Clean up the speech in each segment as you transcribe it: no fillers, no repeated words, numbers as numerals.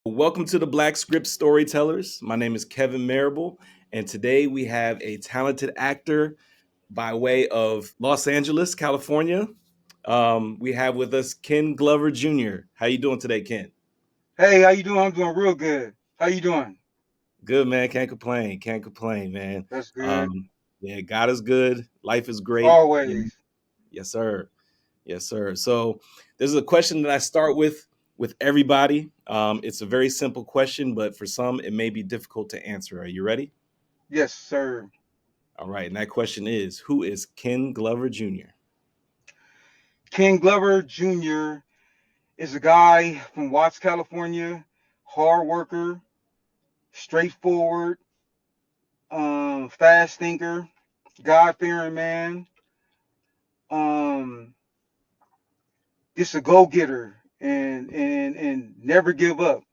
Welcome to the Black Script Storytellers. My name is Kevin Marable, and today we have a talented actor by way of Los Angeles, California. We have with us Ken Glover Jr. How you doing today, Ken? Hey, how you doing? I'm doing real good. How you doing? Good, man. Can't complain. Can't complain, man. That's good. Um, yeah, God is good. Life is great. Always. Yes, sir. Yes, sir. So this is a question that I start with everybody. It's a very simple question, but for some, it may be difficult to answer. Are you ready? Yes, sir. All right. And that question is, who is Ken Glover Jr.? Ken Glover Jr. is a guy from Watts, California, hard worker, straightforward, fast thinker, God fearing man, um, just a go getter and never give up.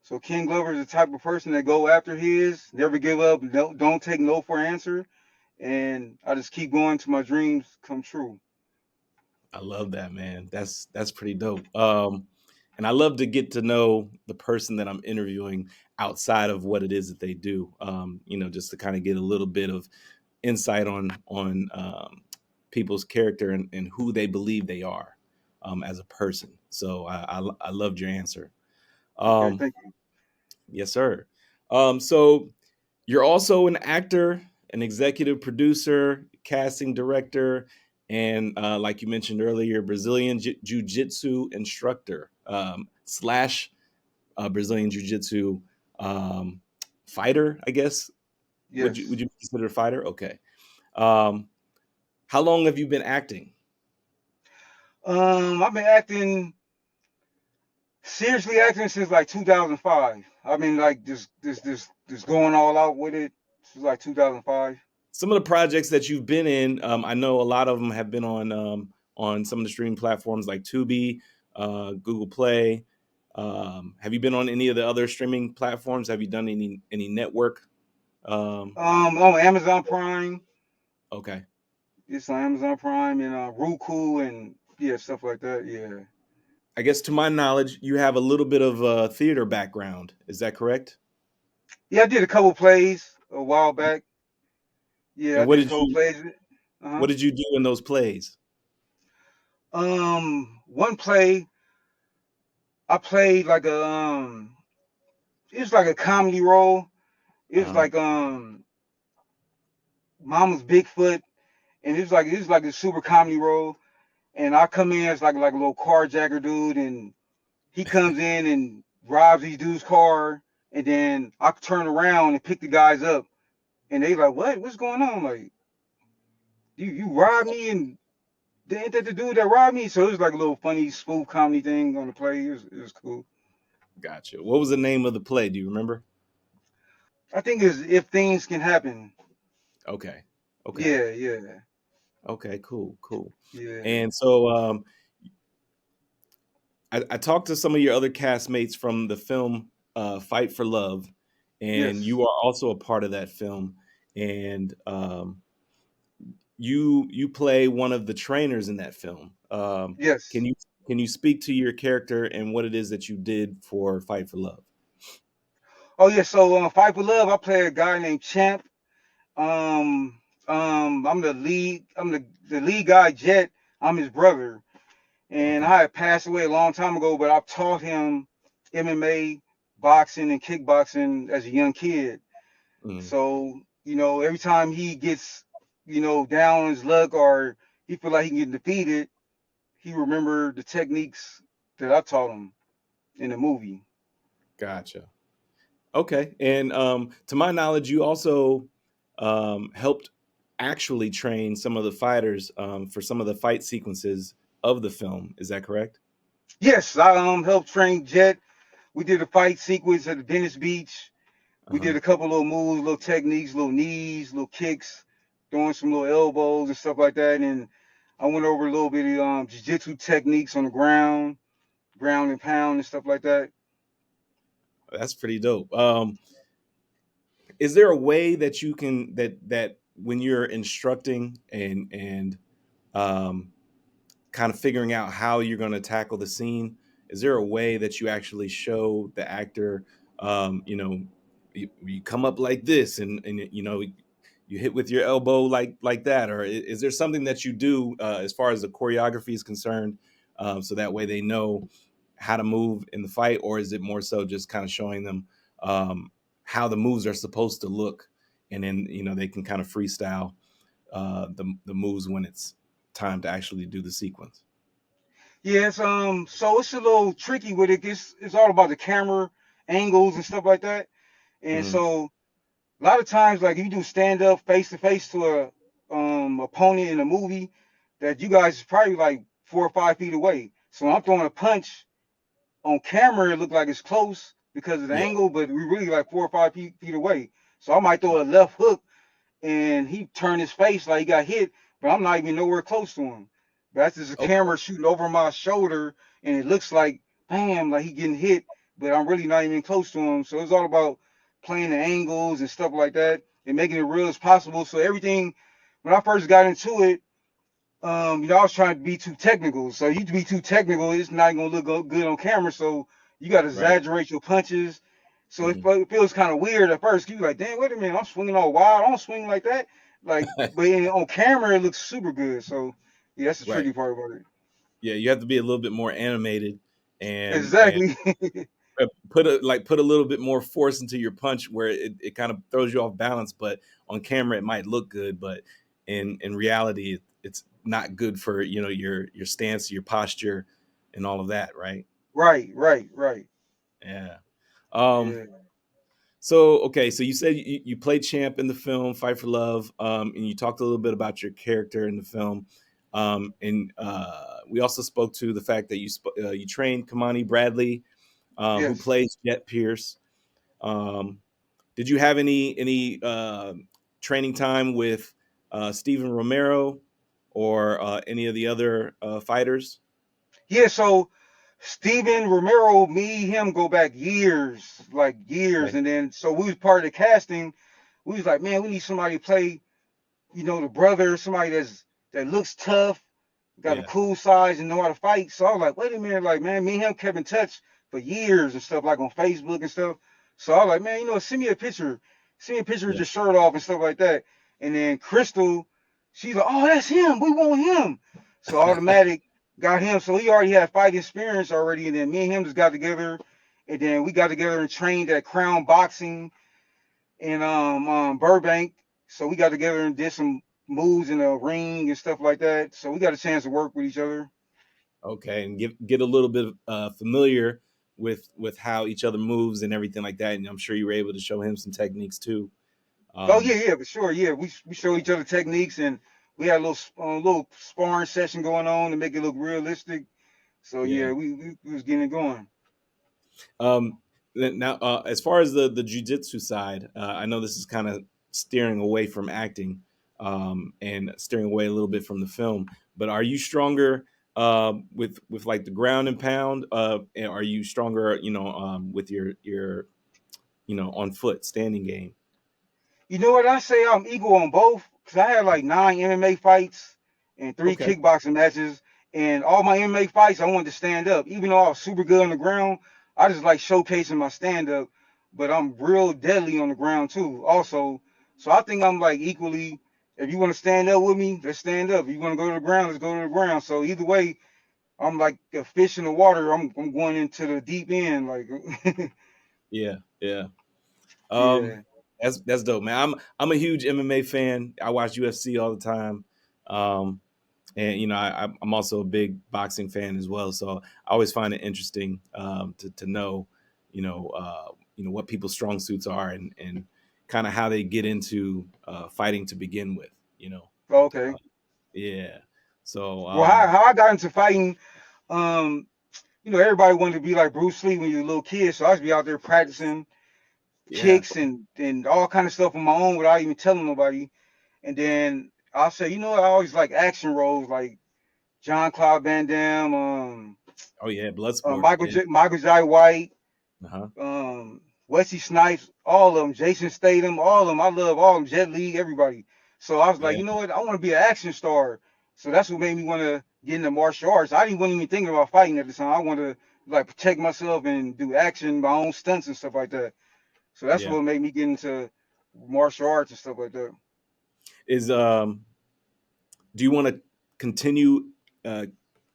So Ken Glover is the type of person that go after his, never give up, don't take no for an answer, and I just keep going till my dreams come true. I love that, man. That's pretty dope. And I love to get to know the person that I'm interviewing outside of what it is that they do. Just to kind of get a little bit of insight on people's character and who they believe they are as a person. So I loved your answer. Okay, Um, thank you. yes, sir. So you're also an actor, an executive producer, casting director, and like you mentioned earlier, Brazilian jiu-jitsu instructor slash Brazilian jiu-jitsu um, fighter. I guess would Yes. you consider a fighter? Okay. Um, how long have you been acting? I've been acting seriously acting since like 2005. I've been like just going all out with it since like 2005. Some of the projects that you've been in, I know a lot of them have been on some of the streaming platforms like Tubi, Google Play. Have you been on any of the other streaming platforms? Have you done any network? Um, On Amazon Prime. okay, It's on Amazon Prime and Roku and yeah, stuff like that. Yeah. I guess to my knowledge, you have a little bit of a theater background. Is that correct? Yeah, I did a couple plays a while back. Yeah, I And did a couple plays. Uh-huh. what did you do in those plays? One play I played like it was like a comedy role. It was Uh, like Mama's Bigfoot, and it was like a super comedy role. And I come in as like a little carjacker dude, and he comes in and robs these dude's car, and then I turn around and pick the guys up, and they like, what? What's going on? Like, you robbed me, and ain't that the dude that robbed me? So it was like a little funny spoof comedy thing on the play. It was cool. gotcha. What was the name of the play? Do you remember? I think it's if things can happen. Okay, okay, Yeah, yeah, okay. Cool, cool. yeah. And so, I talked to some of your other castmates from the film Fight for Love, and Yes, you are also a part of that film. And you play one of the trainers in that film. yes. Can you speak to your character and what it is that you did for Fight for Love? Oh yeah. So Fight for Love, I play a guy named Champ. Um, I'm the lead. I'm the lead guy, Jet. I'm his brother, and Okay. I had passed away a long time ago. But I've taught him MMA, boxing, and kickboxing as a young kid. Mm, So every time he gets down on his luck or he feel like he can get defeated, he remember the techniques that I taught him in the movie. gotcha. Okay. And to my knowledge, you also helped actually train some of the fighters for some of the fight sequences of the film. Is that correct? Yes, I helped train Jet. We did a fight sequence at the Venice Beach. We Uh-huh. did a couple little moves, little techniques, little knees, little kicks, throwing some little elbows and stuff like that. And I went over a little bit of jiu-jitsu techniques on the ground and pound and stuff like that. That's pretty dope. Is there a way that you can that when you're instructing and kind of figuring out how you're going to tackle the scene? is there a way that you actually show the actor, you know, you come up like this, and you know, you hit with your elbow like that, or is there something that you do as far as the choreography is concerned, so that way they know how to move in the fight, or is it more so just kind of showing them how the moves are supposed to look, and then you know they can kind of freestyle the moves when it's time to actually do the sequence? Yes, so it's a little tricky with it. It's all about the camera angles and stuff like that. And Hmm. so a lot of times, like if you do stand up face to face to a opponent in a movie, that you guys is probably like 4 or 5 feet away. So when I'm throwing a punch on camera, it look like it's close because of the Yeah. angle, but we really like 4 or 5 feet away. So I might throw a left hook and he turned his face like he got hit, but I'm not even nowhere close to him. That's just a Okay. camera shooting over my shoulder, and it looks like bam, like he getting hit, but I'm really not even close to him. So it's all about playing the angles and stuff like that, and making it real as possible. So everything, when I first got into it, I was trying to be too technical. So you to be too technical, it's not gonna look good on camera. So you got to Right. exaggerate your punches. So Hmm. it feels kind of weird at first. You like, damn, wait a minute, I'm swinging all wild. I don't swing like that. Like, but on camera, it looks super good. So yeah, that's the Right. tricky part about it. Yeah, you have to be a little bit more animated, and Exactly. put a little bit more force into your punch where it kind of throws you off balance. But on camera, it might look good, but in reality, it's not good for you know your stance, your posture, and all of that. Right? Right, right, right. Yeah. Um, Yeah. so okay, so you said you played champ in the film Fight for Love, and you talked a little bit about your character in the film, and we also spoke to the fact that you trained Kamani Bradley, who Yes. plays Jet Pierce. Um, did you have any training time with Stephen Romero or any of the other fighters? Yeah. So Steven Romero, me, him go back years, like years, Right. and then so we was part of the casting. We was like, man, we need somebody to play, the brother, somebody that looks tough, got a Yeah. cool size, and know how to fight. So I was like, wait a minute, like, man, me and him kept in touch for years and stuff, like on Facebook and stuff. So I was like, man, send me a picture with Yeah. your shirt off and stuff like that. And then Crystal, she's like, oh, that's him. We want him. So automatic got him. So he already had fight experience already. And then me and him just got together. And then we got together and trained at Crown Boxing in Burbank. So we got together and did some moves in the ring and stuff like that. So we got a chance to work with each other. Okay, and get a little bit familiar with how each other moves and everything like that. And I'm sure you were able to show him some techniques too. Oh yeah, Um, yeah, for sure. Yeah, we show each other techniques, and we had a little sparring session going on to make it look realistic. So yeah. yeah, we was getting it going. Um, Now, as far as the jujitsu side, I know this is kind of steering away from acting, and steering away a little bit from the film. But are you stronger with like the ground and pound? And are you stronger, you know, with your you know on foot standing game? You know what? I say I'm equal on both because I had like 9 MMA fights and three Okay. kickboxing matches, and all my MMA fights I wanted to stand up. Even though I was super good on the ground, I just like showcasing my stand up. But I'm real deadly on the ground too, also. So I think I'm like equally. If you want to stand up with me, let's stand up. If you want to go to the ground, let's go to the ground. So either way, I'm like a fish in the water. I'm going into the deep end, like Yeah. Yeah. Um, yeah. that's dope, man. I'm a huge MMA fan. I watch UFC all the time. Um, and you know I'm also a big boxing fan as well, so I always find it interesting to know you know what people's strong suits are, and kind of how they get into fighting to begin with, you know. Okay. Yeah. So Well, how I got into fighting, um, everybody wanted to be like Bruce Lee when you were a little kid, so I used to be out there practicing yeah. kicks and all kind of stuff on my own without even telling nobody. And then I'll say, I always like action roles like John Claude Van Damme, Oh yeah, Bloodsport. Yeah. Michael Jai White, Uh-huh. Wesley Snipes, all of them, Jason Statham, all of them. I love all of them, Jet Li, everybody. So I was like, Yeah. you know what? I want to be an action star. So that's what made me want to get into martial arts. I didn't wasn't even thinking about fighting at the time. I wanted to like protect myself and do action, my own stunts and stuff like that. So that's Yeah. what made me get into martial arts and stuff like that. Is Do you want to continue uh,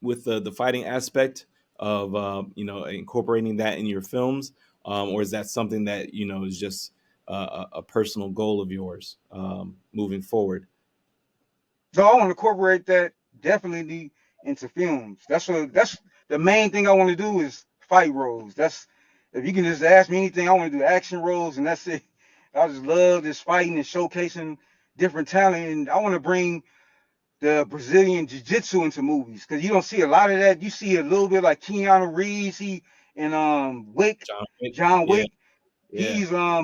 with the fighting aspect of incorporating that in your films, or is that something that is just a personal goal of yours moving forward? So I want to incorporate that definitely into films. That's the main thing I want to do is fight roles. That's if you can just ask me anything, I want to do action roles, and that's it. I just love this fighting and showcasing different talent, and I want to bring the Brazilian jiu-jitsu into movies because you don't see a lot of that. You see a little bit like Keanu Reeves, he and Wick, John Wick? John Yeah, Wick. yeah.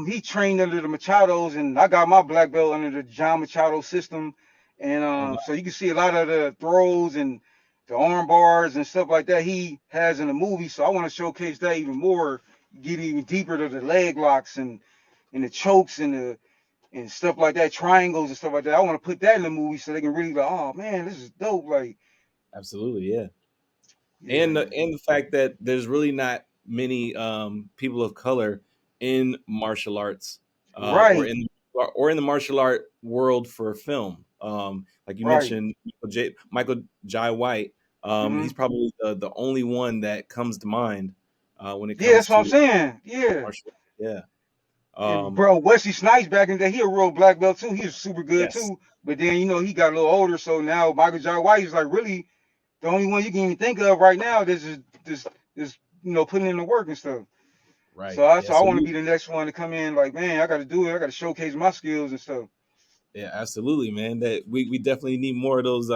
He trained under the Machados, and I got my black belt under the John Machado system, and Oh, no. so you can see a lot of the throws and the arm bars and stuff like that he has in the movie. So I want to showcase that even more, get even deeper to the leg locks and the chokes and stuff like that, triangles and stuff like that. I want to put that in the movie so they can really like, oh man, this is dope. Like, Absolutely, yeah. yeah, And the fact that there's really not many people of color in martial arts, or right, in the martial art world for film. Like you right, mentioned, Michael Jai White. hmm He's probably the only one that comes to mind when it yeah, comes that's what I'm to saying. Yeah. martial arts. Yeah. And Um, bro, Wesley Snipes back in the day, he a real black belt too. He was super good yes. too. But then he got a little older, so now Michael John White is like really the only one you can even think of right now. That's just putting in the work and stuff. Right. So I Yeah. so I So want to you. be the next one to come in. Like man, I got to do it. I got to showcase my skills and stuff. Yeah, absolutely, man. That we definitely need more of those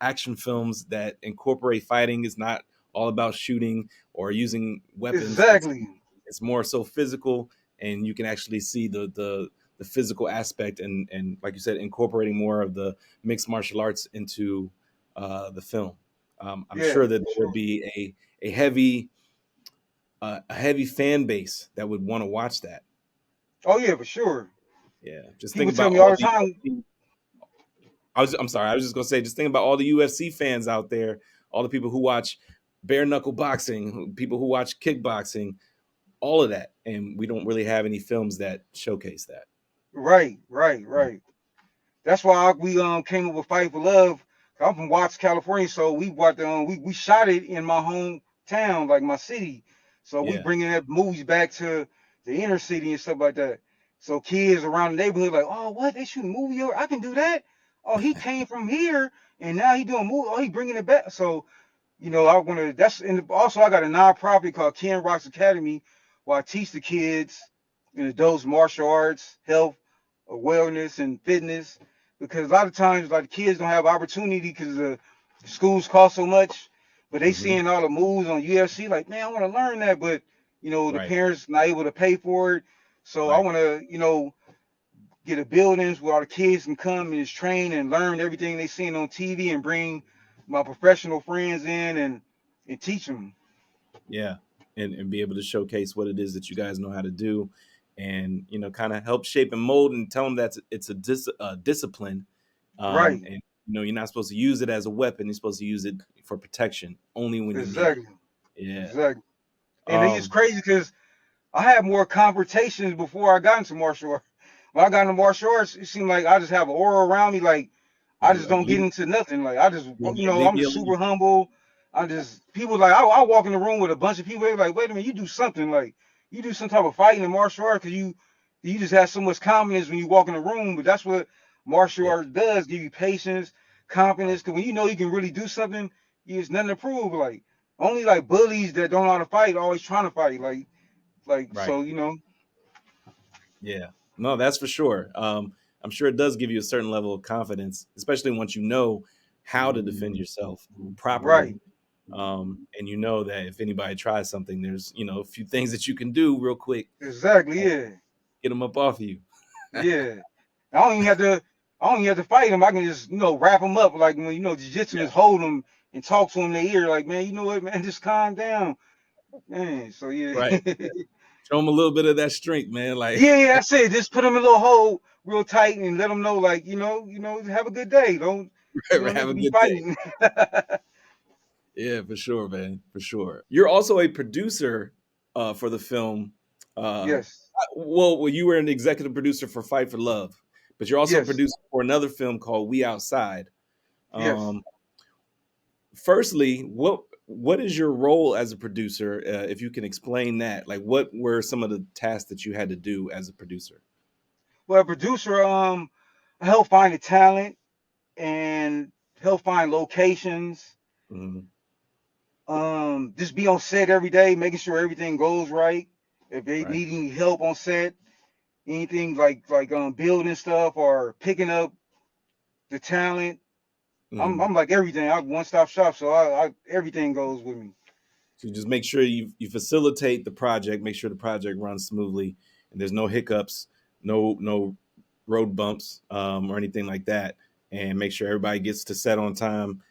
action films that incorporate fighting. It's not all about shooting or using weapons. Exactly. It's more so physical, and you can actually see the physical aspect, and like you said, incorporating more of the mixed martial arts into the film. I'm Yeah, sure that for there would sure. be a heavy fan base that would want to watch that. Oh yeah, for sure. Yeah, just think People tell about me all all the the time. I'm sorry. I was just gonna say, just think about all the UFC fans out there, all the people who watch bare knuckle boxing, people who watch kickboxing, all of that, and we don't really have any films that showcase that. Right, right, right. That's why we came up with Fight for Love. I'm from Watts, California, so we shot it in my hometown, like my city. So we Yeah, bringing that movies back to the inner city and stuff like that. So kids around the neighborhood like, oh, what they shooting a movie over? I can do that. Oh, he came from here and now he doing a movie. Oh, he bringing it back. So I want to. That's and also I got a nonprofit called Ken Rocks Academy, where I teach the kids and adults martial arts, health, wellness, and fitness. Because a lot of times, like the kids don't have opportunity because the schools cost so much, but they hmm, seeing all the moves on UFC. Like, man, I want to learn that, but the right, parents not able to pay for it. So I right, want to, get a buildings where all the kids can come and just train and learn everything they seen on TV and bring my professional friends in and teach them. yeah, and be able to showcase what it is that you guys know how to do, and kind of help shape and mold and tell them that it's a discipline, Right. and you're not supposed to use it as a weapon. You're supposed to use it for protection only when you need it. Exactly. Yeah. Exactly. And it's Um, crazy because I had more confrontations before I got into martial arts. When I got into martial arts, it seemed like I just have an aura around me. Like I just like don't get leave, into nothing. Like I just, yeah, leave I'm me super alone. humble. I just people like I walk in the room with a bunch of people. They're like, wait a minute, you do something like you do some type of fighting in martial arts because you just have so much confidence when you walk in the room. But that's what martial Yeah, arts does: give you patience, confidence. right, Because when you know you can really do something, there's nothing to prove. Like only like bullies that don't know how to fight always trying to fight. Like right. so Yeah. No, that's for sure. I'm sure it does give you a certain level of confidence, especially once you know how to defend yourself right. properly. And you know that if anybody tries something, there's a few things that you can do real quick, Exactly. uh, Yeah. get them up off of you. Yeah. I don't even have to. I don't even have to fight him. I can just wrap him up like when jiu-jitsu Yeah, just hold him and talk to him in their ear like man you know what man just calm down man. So yeah. right. Show them a little bit of that strength, man. Like, Yeah, that's it. Just put him in a little hole real tight and let him know like have a good day. Don't you don't have need a to be good day. fighting. Yeah, for sure, man, for sure. You're also a producer for the film. Yes, Well, you were an executive producer for Fight for Love, but you're also a yes, producer for another film called We Outside. yes. Um, Firstly, what is your role as a producer? If you can explain that, like what were some of the tasks that you had to do as a producer? Well, producer, I help find the talent and help find locations. Mhm. Just be on set every day, making sure everything goes right. If they Right. need any help on set, anything like building stuff or picking up the talent, Mhm. I'm like everything. I one stop shop, so I everything goes with me. So just make sure you facilitate the project, make sure the project runs smoothly, and there's no hiccups, no road bumps or anything like that, and make sure everybody gets to set on time.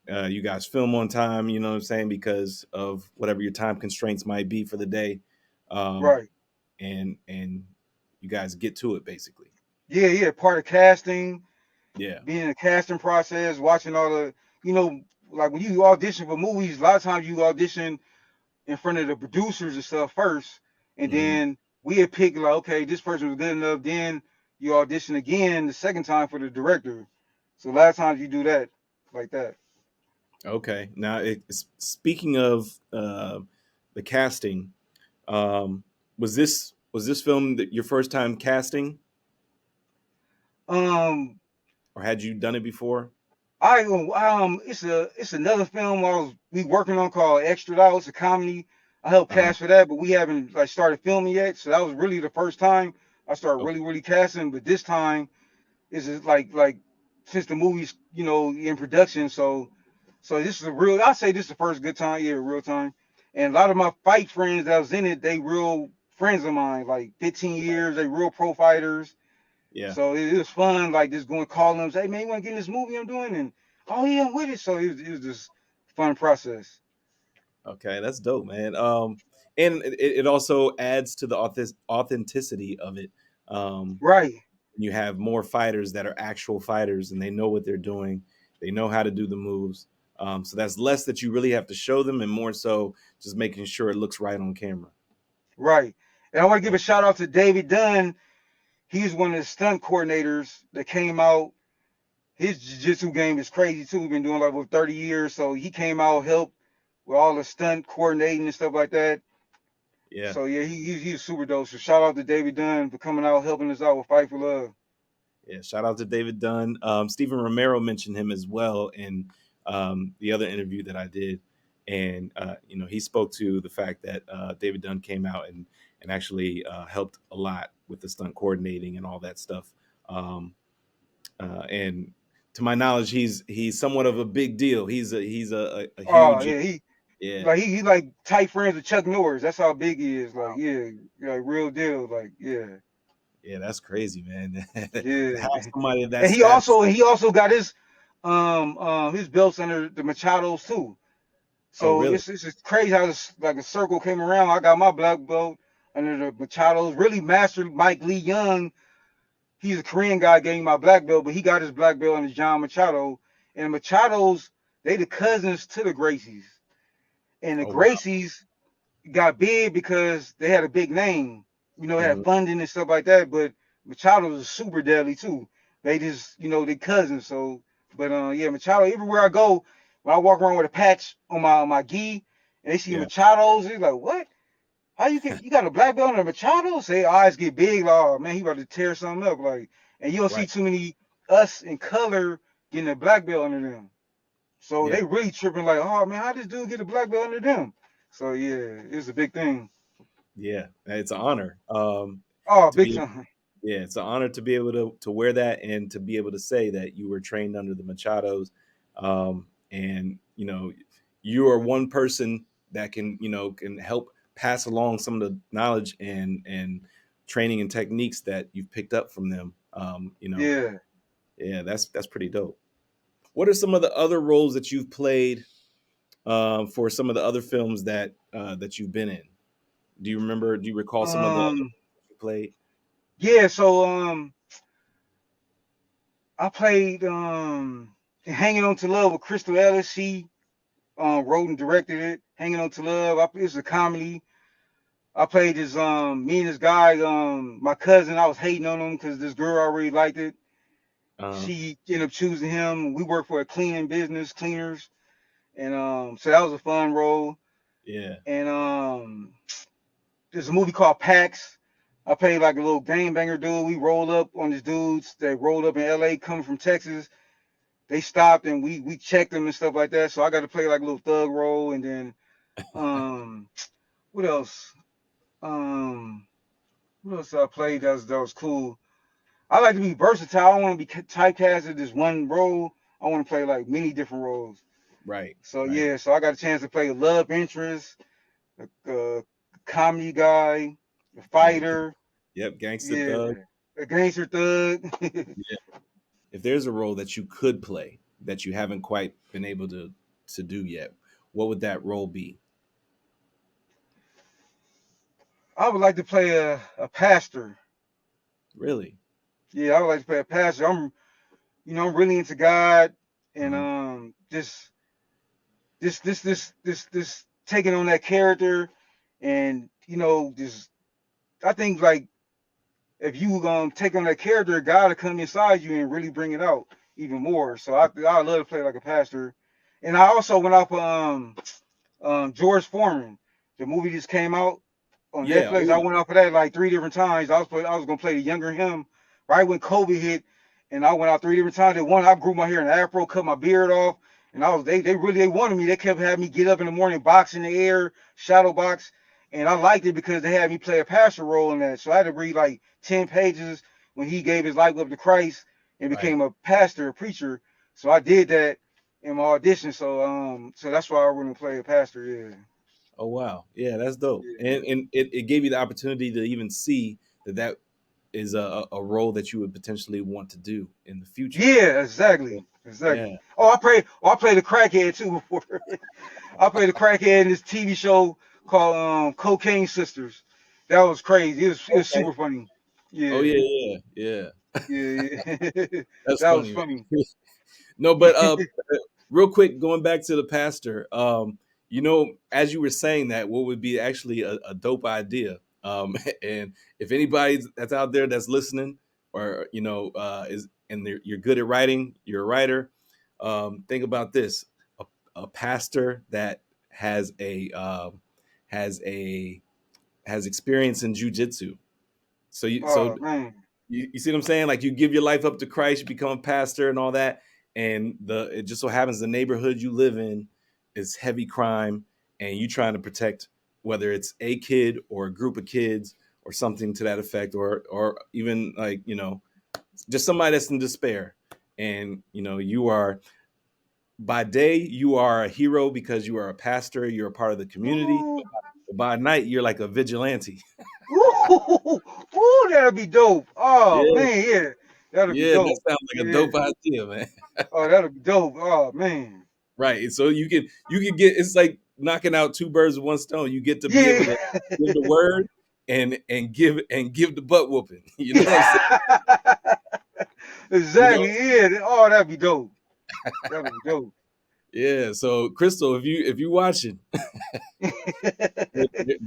You guys film on time, you know what I'm saying, because of whatever your time constraints might be for the day, um, Right. and you guys get to it basically. Yeah, yeah. Part of casting, Yeah. being in the casting process, watching all the, you know, like when you audition for movies, a lot of times you audition in front of the producers and stuff first, and Hmm. then we had picked like, okay, this person was good enough. Then you audition again the second time for the director. So a lot of times you do that like that. Okay. Now, speaking of the casting, um, was this film that your first time casting, Um, or had you done it before? it's another film we working on called Extra Out. It's a comedy. I helped Uh-huh. cast for that, but we haven't like started filming yet. So that was really the first time I started Okay. really casting. But this time is just like since the movie's in production, so this is a real. I say this is the first good time, yeah, real time. And a lot of my fight friends that was in it, they real friends of mine, like 15 years. They real pro fighters. Yeah. So it was fun, like just going calling them, say, hey man, you want to get in this movie I'm doing? And oh yeah, I'm with it. So it was just fun process. Okay, that's dope, man. And it also adds to the authenticity of it. Um, Right, you have more fighters that are actual fighters, and they know what they're doing. They know how to do the moves. So that's less that you really have to show them, and more so just making sure it looks right on camera. right. And I want to give Yeah. a shout out to David Dunn. He's one of the stunt coordinators that came out. His jiu-jitsu game is crazy too. He's been doing like over 30 years. So he came out, helped with all the stunt coordinating and stuff like that. Yeah. So yeah, he's super dope. So shout out to David Dunn for coming out, helping us out with Fight for Love. Yeah, shout out to David Dunn. Stephen Romero mentioned him as well in the other interview that I did, and he spoke to the fact that David Dunn came out and actually helped a lot with the stunt coordinating and all that stuff. Um, and to my knowledge, he's somewhat of a big deal. He's a Oh huge, yeah, he yeah, like he like tight friends with Chuck Norris. That's how big he is. Like yeah, like real deal. Like yeah, yeah. That's crazy, man. To yeah. have somebody of that And he status. also he also got his belts under the Machados too. Oh, So really? it's just crazy how this like a circle came around. I got my black belt under the Machados. Really mastered Mike Lee Young. He's a Korean guy, gave me my black belt, but he got his black belt under John Machado. And the Machados, they the cousins to the Gracies. And the Oh, wow. Gracies got big because they had a big name. Had Mhm. funding and stuff like that. But Machado was super deadly too. They just, they cousins. So, but yeah, Machado. Everywhere I go, when I walk around with a patch on my gi, and they see Yeah, Machado's, they're like, "What? How you got a black belt and a Machado?" Say eyes get big. Like, oh man, he about to tear something up. Like, and you don't see right. too many us in color getting a black belt under them. So they Yeah. really tripping. Like, oh man, how this dude get a black belt under them? So yeah, it's a big thing. Yeah, it's an honor Oh, to big be. time. Yeah, it's an honor to be able to wear that and to be able to say that you were trained under the Machados, and you are one person that can help pass along some of the knowledge and training and techniques that you've picked up from them. Yeah. Yeah, that's pretty dope. What are some of the other roles that you've played for some of the other films that you've been in? Do you remember? Do you recall some of the other Um. roles you played? Yeah. So I played Hanging On to Love with Crystal Ellis. She wrote and directed it. Hanging on to Love. It's a comedy. I played this me and this guy, my cousin. I was hating on him because this girl already liked it. Uh, She ended up choosing him. We worked for a cleaning business, cleaners, and so that was a fun role. yeah. And there's a movie called Pax. I played like a little gangbanger dude. We rolled up on these dudes. They rolled up in L.A. coming from Texas. They stopped and we checked them and stuff like that. So I got to play like a little thug role. And then um, what else? Um, what else I played that was cool? I like to be versatile. I don't want to be typecast as this one role. I want to play like many different roles. Right. So Right. yeah, so I got a chance to play a love interest, a comedy guy, a Yeah. fighter, Yep. Gangster yeah, thug. a gangster thug. Yeah. If there's a role that you could play that you haven't quite been able to do yet, what would that role be? I would like to play a pastor. Really? Yeah, I would like to play a pastor. I'm really into God and Uh-huh. just this taking on that character and just I think like if you take on that character, God will come inside you and really bring it out even more. So I love to play like a pastor. And I also went off George Foreman. The movie just came out on Yeah. Netflix. Oh, I went off of that like 3 different times. I was gonna play the younger him right when COVID hit, and I went out 3 different times. And one, I grew my hair in an afro, cut my beard off, and they wanted me. They kept having me get up in the morning, box in the air, shadow box, and I liked it because they had me play a pastor role in that. So I had to read like 10 pages when he gave his life up to Christ and right. became a pastor, a preacher. So I did that in my audition. So that's why I want to play a pastor. Yeah. Oh wow. Yeah, that's dope. Yeah. And it gave you the opportunity to even see that is a role that you would potentially want to do in the future. Yeah, exactly. Exactly. Yeah. I played the crackhead too before. I played the crackhead in this TV show called Cocaine Sisters. That was crazy. It was Okay. super funny. Oh Yeah. yeah, yeah, yeah. Yeah, yeah. That's That was funny, funny. man. No, but real quick, going back to the pastor, as you were saying that, what would be actually a dope idea? And if anybody that's out there that's listening, or is and you're good at writing, you're a writer. Think about this: a pastor that has a has a has experience in jujitsu. So Oh man. you see what I'm saying? Like you give your life up to Christ, you become a pastor and all that, and the it just so happens the neighborhood you live in is heavy crime, and you trying to protect whether it's a kid or a group of kids or something to that effect, or even like just somebody that's in despair, and you are by day you are a hero because you are a pastor, you're a part of the community. Ooh. But by night you're like a vigilante. Ooh. Ooh, that'd be dope. Oh Yeah, man, yeah. That'd be yeah, that dope. sounds like a Yeah. dope idea, man. Oh, that'd be dope. Oh man. Right. So you can get it's like knocking out two birds with one stone. You get to be able Yeah. to give the word and give the butt whooping. You know what I'm saying? You know? Exactly. Yeah. Oh, that'd be dope. That'd be dope. Yeah. So Crystal, if you watching, there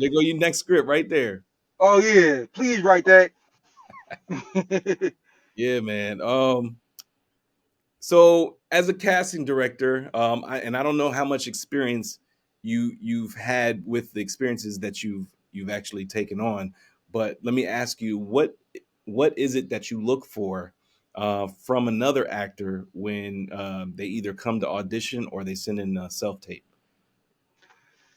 go your next script right there. Oh yeah. Please write that. Yeah, man. So as a casting director, and I don't know how much experience you've had with the experiences that you've actually taken on, but let me ask you, what is it that you look for from another actor when they either come to audition or they send in a self tape?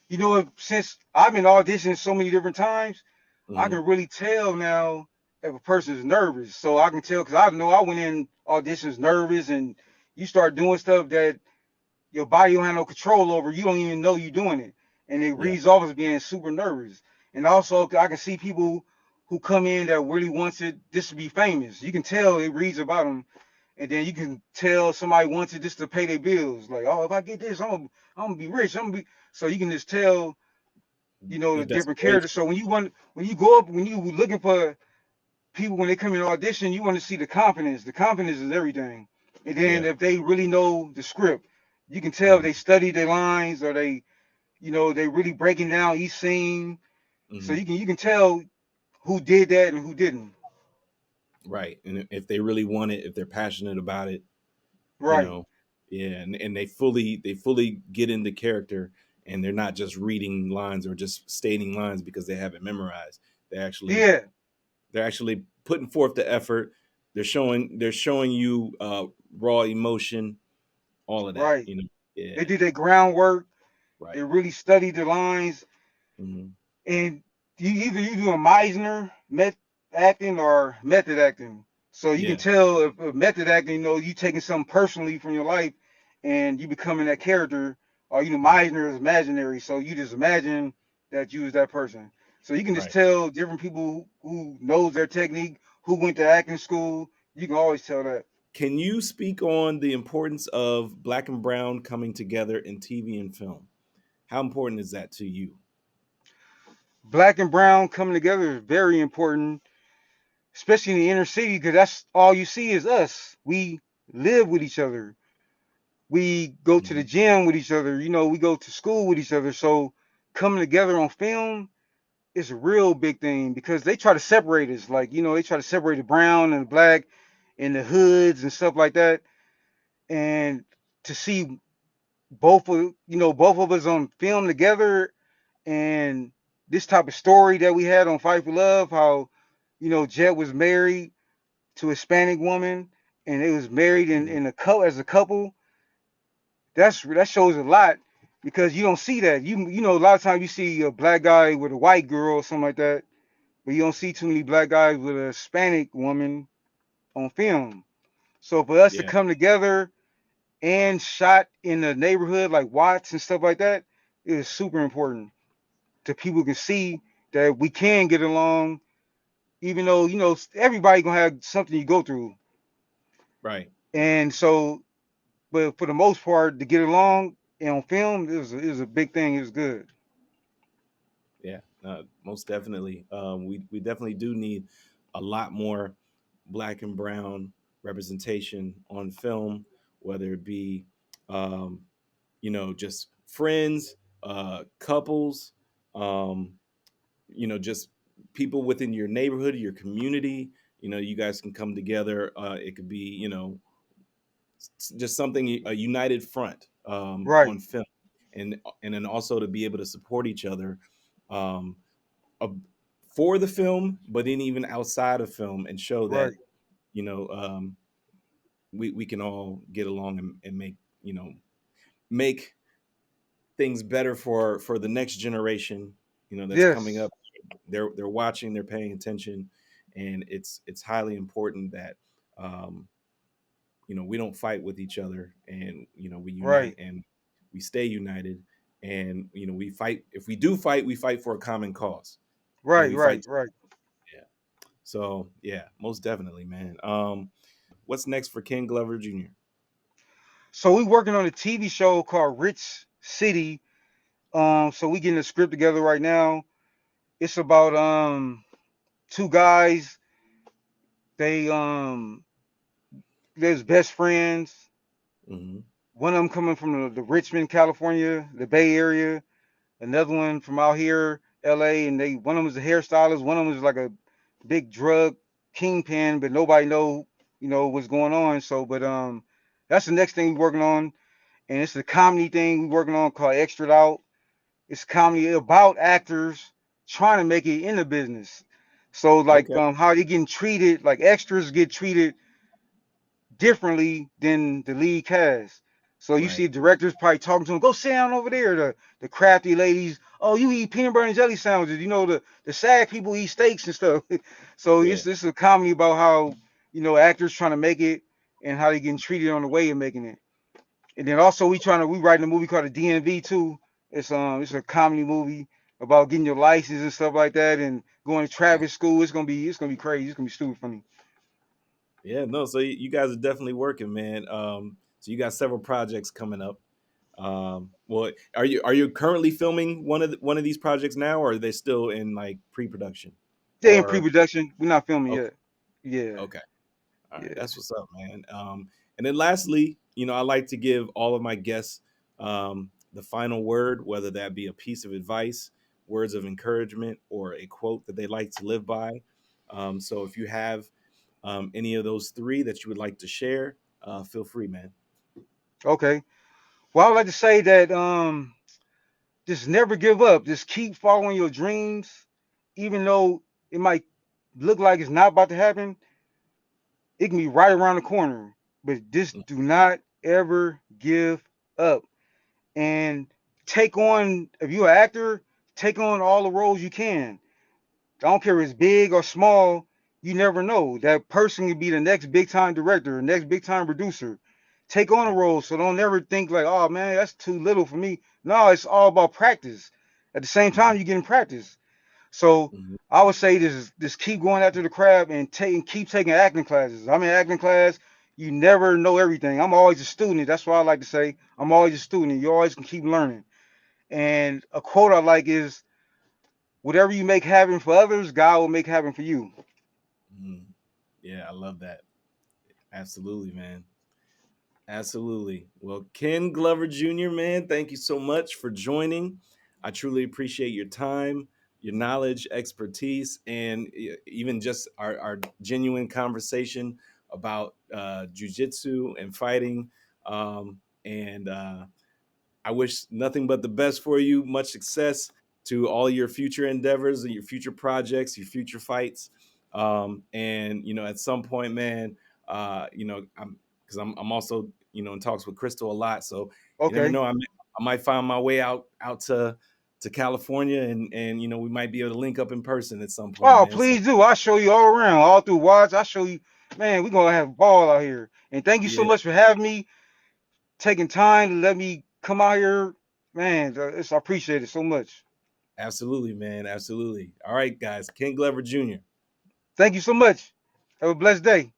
You know what? Since I've been auditioning so many different times, I Hmm. can really tell now if a person is nervous. So I can tell because I know I went in auditions nervous, and you start doing stuff that your body don't have no control over. You don't even know you're doing it, and it Yeah, reads off as being super nervous. And also, I can see people who come in that really wants it just to be famous. You can tell it reads about them, and then you can tell somebody wants it just to pay their bills. Like, oh, if I get this, I'm gonna be rich. I'm gonna be. So you can just tell, the the different desperation. characters. So when you go up, when you looking for people when they come in audition, you want to see the confidence. The confidence is everything. And then Yeah, if they really know the script, You can tell if Mm, they study their lines or they really breaking down each scene. So mhm. you can tell who did that and who didn't. Right. And if they really want it, if they're passionate about it, you Right. know, yeah, and they fully get into character, and they're not just reading lines or just stating lines because they have it memorized. They actually Yeah. they're actually putting forth the effort. They're showing you raw emotion, all of that. Right. They Yeah. did their groundwork. They Right. really studied the lines. Hmm. And you do a Meisner acting or method acting. So you can Yeah. tell if method acting, you taking something personally from your life and you becoming that character, or Meisner is imaginary. So you just imagine that you was that person. So you can just Right. tell different people who knows their technique, who went to acting school. You can always tell that. Can you speak on the importance of black and brown coming together in TV and film? How important is that to you? Black and brown coming together is very important, especially in the inner city, because that's all you see is us. We live with each other. We go to the Mhm. gym with each other. We go to school with each other. So coming together on film is a real big thing because they try to separate us. Like, they try to separate the brown and the black and the hoods and stuff like that. And to see both of us on film together, and this type of story that we had on Fight for Love, how, Jet was married to a Hispanic woman and they was married Mhm. in a couple as a couple. That shows a lot because you don't see that. A lot of times you see a black guy with a white girl or something like that, but you don't see too many black guys with a Hispanic woman on film. So for us to Yeah. come together and shot in the neighborhood like Watts and stuff like that is super important to people can see that we can get along, even though everybody gonna have something you go through. Right. And so, but for the most part, to get along and on film is a big thing. It's good. Yeah. Most definitely. We definitely do need a lot more black and brown representation on film, whether it be, um, just friends, couples, um, just people within your neighborhood, your community. You guys can come together. It could be, just something, a united front, Right, on film, and then also to be able to support each other, um, uh, for the film, but then even outside of film, and show that, right. you know um, we can all get along, and make things better for the next generation, that's coming Yes, up. They're watching, they're paying attention, and it's highly important that, um, we don't fight with each other, and we unite, right, and we stay united, and we fight. If we do fight, we fight for a common cause, and right, we fight. right, right. Yeah. So yeah, most definitely, man. What's next for Ken Glover Jr.? So we working on a TV show called Rich City. So we getting the script together right now. It's about two guys. They There's best friends. Hmm. One of them coming from the Richmond, California, the Bay Area. Another one from out here, LA, and one of them is a hairstylist. One of them is like a big drug kingpin, but nobody what's going on. So, but that's the next thing we're working on, and it's the comedy thing we're working on called Extra Out. It's comedy about actors trying to make it in the business. So like Okay. how they getting treated, like extras get treated differently than the lead cast. So you Right. see directors probably talking to them, go sit down over there. The crafty ladies, oh, you eat peanut butter and jelly sandwiches. The sad people eat steaks and stuff. So Yeah. this is a comedy about how, actors trying to make it and how they getting treated on the way of making it. And then also we writing a movie called the DMV too. It's a comedy movie about getting your license and stuff like that and going to traffic school. It's gonna be crazy. It's gonna be stupid funny. Yeah. No. So you guys are definitely working, man. So you got several projects coming up. Well, are you currently filming one of these projects now, or are they still in like pre-production? They in Or pre-production. We're not filming okay, yet. Yeah, okay, all right, yeah. that's what's up, man. And then lastly, I like to give all of my guests the final word, whether that be a piece of advice, words of encouragement, or a quote that they like to live by. So if you have any of those three that you would like to share, feel free, man. Okay. Well, I would like to say that just never give up. Just keep following your dreams, even though it might look like it's not about to happen. It can be right around the corner, but just do not ever give up and take on. If you're an actor, take on all the roles you can. I don't care if it's big or small. You never know. That person could be the next big time director, the next big time producer. Take on a Right. role, so don't ever think like, oh man, that's too little for me. No, it's all about practice. At the same Mhm. time, you're getting practice. So Mhm. I would say just keep going after the crab and keep taking acting classes. I'm in acting class. You never know everything. I'm always a student. That's what I like to say. I'm always a student. You always can keep learning. And a quote I like is, whatever you make happen for others, God will make happen for you. Mhm. Yeah, I love that. Absolutely, man. Absolutely. Well, Ken Glover Jr., man, thank you so much for joining. I truly appreciate your time, your knowledge, expertise, and even just our genuine conversation about jujitsu and fighting. And I wish nothing but the best for you. Much success to all your future endeavors and your future projects, your future fights. And at some point, man, I'm because I'm also in talks with Crystal a lot. So you never Okay. know. I might find my way out to California, and we might be able to link up in person at some point, Oh, man. So please do. I'll show you all around, all through Watts. I'll show you, man, we're going to have a ball out here. And thank you so yeah, much for having me, taking time to let me come out here. Man, I appreciate it so much. absolutely, man, absolutely. All right, guys, Ken Glover Jr. Thank you so much. Have a blessed day.